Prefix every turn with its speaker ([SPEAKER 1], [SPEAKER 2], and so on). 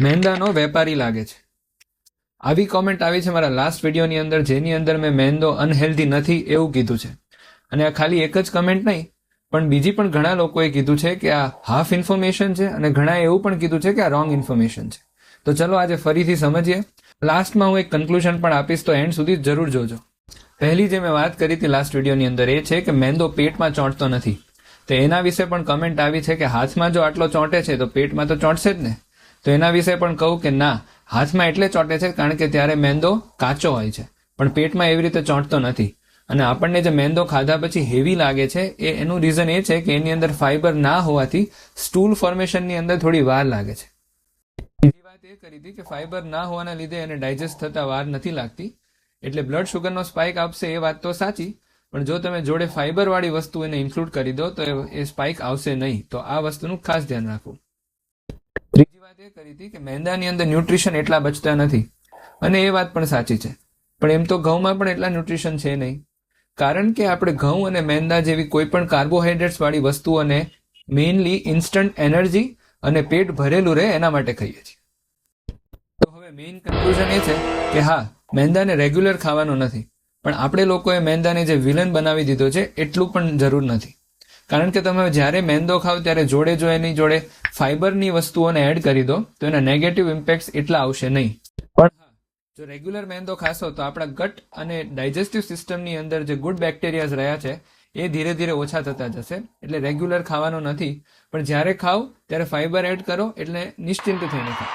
[SPEAKER 1] મેંદાનો વેપારી લાગે છે. આવી કોમેન્ટ આવી છે મારા લાસ્ટ વિડીયોની અંદર, જેની અંદર મેં મેંદો અનહેલ્ધી નથી એવું કીધું છે. અને આ ખાલી એક જ કમેન્ટ નહીં, પણ બીજી પણ ઘણા લોકોએ કીધું છે કે આ હાફ ઇન્ફોર્મેશન છે, અને ઘણાએ એવું પણ કીધું છે કે આ રોંગ ઇન્ફોર્મેશન છે. તો ચલો આજે ફરીથી સમજીએ. લાસ્ટમાં હું એક કન્ક્લુઝન પણ આપીશ, તો એન્ડ સુધી જરૂર જોજો. પહેલી જે મેં વાત કરી હતી લાસ્ટ વિડીયોની અંદર એ છે કે મેંદો પેટમાં ચોંટતો નથી. તો એના વિશે પણ કમેન્ટ આવી છે કે હાથમાં જો આટલો ચોંટે છે તો પેટમાં તો ચોંટશે જ ને. તો એના વિશે પણ કહું કે ના, હાથમાં એટલે ચોંટે છે કારણ કે ત્યારે મેંદો કાચો હોય છે, પણ પેટમાં એવી રીતે ચોંટતો નથી. અને આપણને જે મેંદો ખાધા પછી હેવી લાગે છે એનું રીઝન એ છે કે એની અંદર ફાઈબર ના હોવાથી સ્ટૂલ ફોર્મેશનની અંદર થોડી વાર લાગે છે. બીજી વાત એ કરી હતી કે ફાઈબર ના હોવાના લીધે એને ડાયજેસ્ટ થતા વાર નથી લાગતી, એટલે બ્લડ શુગરનો સ્પાઇક આપશે એ વાત તો સાચી, પણ જો તમે જોડે ફાઈબર વાળી વસ્તુ એને ઇન્ક્લુડ કરી દો તો એ સ્પાઇક આવશે નહીં. તો આ વસ્તુનું ખાસ ધ્યાન રાખવું. ત્રીજી વાત એ કરી હતી કે મેંદાની અંદર ન્યુટ્રિશન એટલા બચતા નથી, અને એ વાત પણ સાચી છે. પણ એમ તો ઘઉંમાં પણ એટલા ન્યુટ્રિશન છે નહીં, કારણ કે આપણે ઘઉં અને મેંદા જેવી કોઈ પણ કાર્બોહાઈડ્રેટ્સ વાળી વસ્તુઓને મેઇનલી ઇન્સ્ટન્ટ એનર્જી અને પેટ ભરેલું રહે એના માટે ખાઈએ છીએ. તો હવે મેઇન કન્ક્લુઝન એ છે કે હા, મેંદાને રેગ્યુલર ખાવાનો નથી, પણ આપણે લોકોએ મેંદાને જે વિલન બનાવી દીધો છે એટલું પણ જરૂર નથી. કારણ કે તમે જ્યારે મેંદો ખાવ ત્યારે જોડે જો એની જોડે ફાઈબરની વસ્તુઓને એડ કરી દો તો એના નેગેટિવ ઇમ્પેક્ટ એટલા આવશે નહીં. પણ હા, જો રેગ્યુલર મેંદો ખાશો તો આપણા ગટ અને ડાયજેસ્ટિવ સિસ્ટમની અંદર જે ગુડ બેક્ટેરિયાઝ રહ્યા છે એ ધીરે ધીરે ઓછા થતા જશે. એટલે રેગ્યુલર ખાવાનો નથી, પણ જ્યારે ખાવ ત્યારે ફાઈબર એડ કરો એટલે નિશ્ચિંત થઈને ખાઓ.